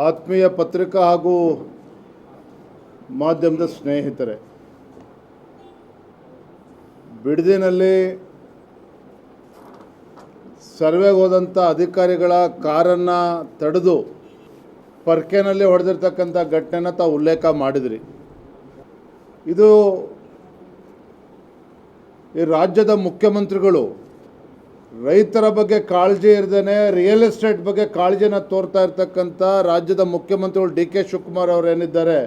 ಆತ್ಮೀಯ ಪತ್ರಿಕಾ ಹಾಗೂ ಮಾಧ್ಯಮದ ಸ್ನೇಹಿತರೆ, ಬಿಡದಿನಲ್ಲಿ ಸರ್ವೆಗೆ ಹೋದಂಥ ಅಧಿಕಾರಿಗಳ ಕಾರನ್ನು ತಡೆದು ಪರ್ಕೆನಲ್ಲಿ ಹೊಡೆದಿರ್ತಕ್ಕಂಥ ಘಟನೆನ ತಾವು ಉಲ್ಲೇಖ ಮಾಡಿದ್ರಿ. ಇದು ಈ ರಾಜ್ಯದ ಮುಖ್ಯಮಂತ್ರಿಗಳು ರೈತರ ಬಗ್ಗೆ ಕಾಳಜಿ ಇರದೇ ರಿಯಲ್ ಎಸ್ಟೇಟ್ ಬಗ್ಗೆ ಕಾಳಜಿನ ತೋರ್ತಾ ಇರ್ತಕ್ಕಂಥ ರಾಜ್ಯದ ಮುಖ್ಯಮಂತ್ರಿಗಳು ಡಿ ಕೆ ಶಿವಕುಮಾರ್ ಅವರು ಏನಿದ್ದಾರೆ,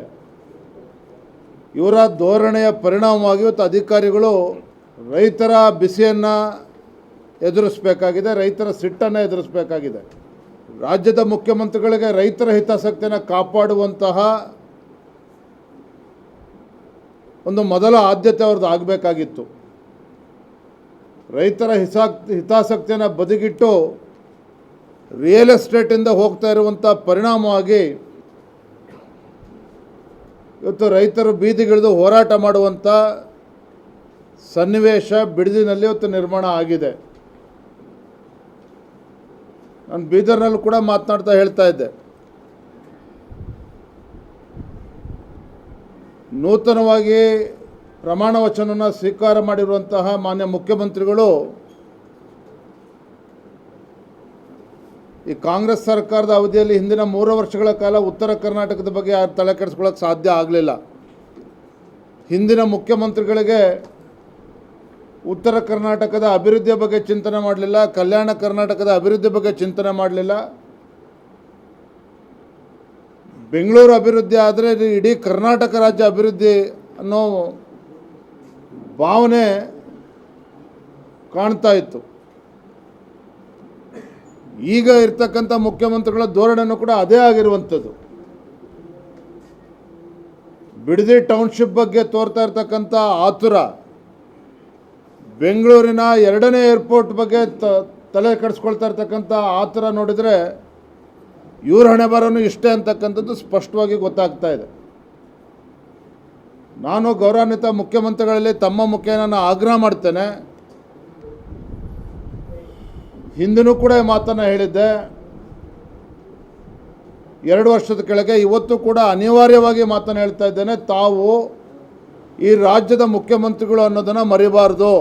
ಇವರ ಧೋರಣೆಯ ಪರಿಣಾಮವಾಗಿ ಇವತ್ತು ಅಧಿಕಾರಿಗಳು ರೈತರ ಬಿಸಿಯನ್ನು ಎದುರಿಸಬೇಕಾಗಿದೆ, ರೈತರ ಸಿಟ್ಟನ್ನು ಎದುರಿಸಬೇಕಾಗಿದೆ. ರಾಜ್ಯದ ಮುಖ್ಯಮಂತ್ರಿಗಳಿಗೆ ರೈತರ ಹಿತಾಸಕ್ತಿಯನ್ನು ಕಾಪಾಡುವಂತಹ ಒಂದು ಮೊದಲ ಆದ್ಯತೆ ಅವ್ರದ್ದು ಆಗಬೇಕಾಗಿತ್ತು. ರೈತರ ಹಿತಾಸಕ್ತಿಯನ್ನು ಬದಿಗಿಟ್ಟು ರಿಯಲ್ ಎಸ್ಟೇಟಿಂದ ಹೋಗ್ತಾ ಇರುವಂಥ ಪರಿಣಾಮವಾಗಿ ಇವತ್ತು ರೈತರು ಬೀದಿಗಿಳಿದು ಹೋರಾಟ ಮಾಡುವಂಥ ಸನ್ನಿವೇಶ ಬಿಡದಿನಲ್ಲಿ ಇವತ್ತು ನಿರ್ಮಾಣ ಆಗಿದೆ. ನಾನು ಬೀದರ್ನಲ್ಲೂ ಕೂಡ ಮಾತನಾಡ್ತಾ ಹೇಳ್ತಾ ಇದ್ದೆ, ನೂತನವಾಗಿ ಪ್ರಮಾಣ ವಚನವನ್ನು ಸ್ವೀಕಾರ ಮಾಡಿರುವಂತಹ ಮಾನ್ಯ ಮುಖ್ಯಮಂತ್ರಿಗಳು ಈ ಕಾಂಗ್ರೆಸ್ ಸರ್ಕಾರದ ಅವಧಿಯಲ್ಲಿ ಹಿಂದಿನ 3 ವರ್ಷಗಳ ಕಾಲ ಉತ್ತರ ಕರ್ನಾಟಕದ ಬಗ್ಗೆ ಯಾರು ತಲೆ ಕೆಡಿಸ್ಕೊಳ್ಳೋಕೆ ಸಾಧ್ಯ ಆಗಲಿಲ್ಲ. ಹಿಂದಿನ ಮುಖ್ಯಮಂತ್ರಿಗಳಿಗೆ ಉತ್ತರ ಕರ್ನಾಟಕದ ಅಭಿವೃದ್ಧಿಯ ಬಗ್ಗೆ ಚಿಂತನೆ ಮಾಡಲಿಲ್ಲ, ಕಲ್ಯಾಣ ಕರ್ನಾಟಕದ ಅಭಿವೃದ್ಧಿ ಬಗ್ಗೆ ಚಿಂತನೆ ಮಾಡಲಿಲ್ಲ. ಬೆಂಗಳೂರು ಅಭಿವೃದ್ಧಿ ಆದರೆ ಇಡೀ ಕರ್ನಾಟಕ ರಾಜ್ಯ ಅಭಿವೃದ್ಧಿ ಅನ್ನೋ ಭಾವನೆ ಕಾಣ್ತಾ ಇತ್ತು. ಈಗ ಇರ್ತಕ್ಕಂಥ ಮುಖ್ಯಮಂತ್ರಿಗಳ ಧೋರಣೆಯೂ ಕೂಡ ಅದೇ ಆಗಿರುವಂಥದ್ದು. ಬಿಡದಿ ಟೌನ್ಶಿಪ್ ಬಗ್ಗೆ ತೋರ್ತಾ ಇರ್ತಕ್ಕಂಥ ಆತುರ, ಬೆಂಗಳೂರಿನ 2ನೇ ಏರ್ಪೋರ್ಟ್ ಬಗ್ಗೆ ತಲೆ ಕೆಡಿಸ್ಕೊಳ್ತಾ ಇರ್ತಕ್ಕಂಥ ಆತುರ ನೋಡಿದರೆ ಇವ್ರ ಹಣೆ ಬರೋನು ಇಷ್ಟೇ ಅಂತಕ್ಕಂಥದ್ದು ಸ್ಪಷ್ಟವಾಗಿ ಗೊತ್ತಾಗ್ತಾ ಇದೆ. ನಾನು ಗೌರವಾನ್ವಿತ ಮುಖ್ಯಮಂತ್ರಿಗಳಲ್ಲಿ ತಮ್ಮ ಮುಖೇನ ನಾನು ಆಗ್ರಹ ಮಾಡ್ತೇನೆ. ಹಿಂದಿನೂ ಕೂಡ ಈ ಮಾತನ್ನು ಹೇಳಿದ್ದೆ, 2 ವರ್ಷದ ಕೆಳಗೆ, ಇವತ್ತು ಕೂಡ ಅನಿವಾರ್ಯವಾಗಿ ಮಾತನ್ನು ಹೇಳ್ತಾ ಇದ್ದೇನೆ. ತಾವು ಈ ರಾಜ್ಯದ ಮುಖ್ಯಮಂತ್ರಿಗಳು ಅನ್ನೋದನ್ನು ಮರಿಬಾರ್ದು.